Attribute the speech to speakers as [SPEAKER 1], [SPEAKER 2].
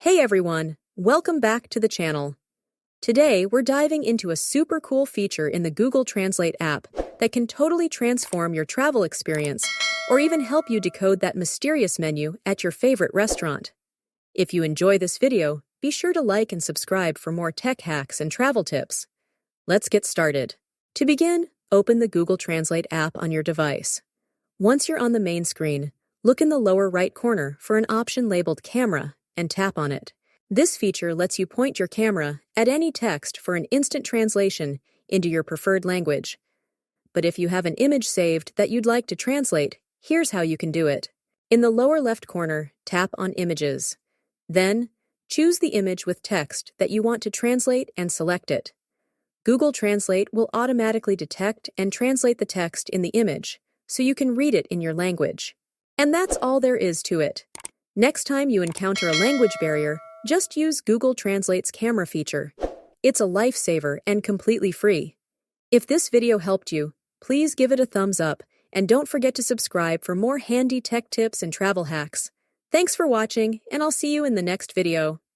[SPEAKER 1] Hey everyone, welcome back to the channel. Today, we're diving into a super cool feature in the Google Translate app that can totally transform your travel experience or even help you decode that mysterious menu at your favorite restaurant. If you enjoy this video, be sure to like and subscribe for more tech hacks and travel tips. Let's get started. To begin, open the Google Translate app on your device. Once you're on the main screen, look in the lower right corner for an option labeled Camera and tap on it. This feature lets you point your camera at any text for an instant translation into your preferred language. But if you have an image saved that you'd like to translate, here's how you can do it. In the lower left corner, tap on Images. Then, choose the image with text that you want to translate and select it. Google Translate will automatically detect and translate the text in the image, so you can read it in your language. And that's all there is to it. Next time you encounter a language barrier, just use Google Translate's camera feature. It's a lifesaver and completely free. If this video helped you, please give it a thumbs up and don't forget to subscribe for more handy tech tips and travel hacks. Thanks for watching, and I'll see you in the next video.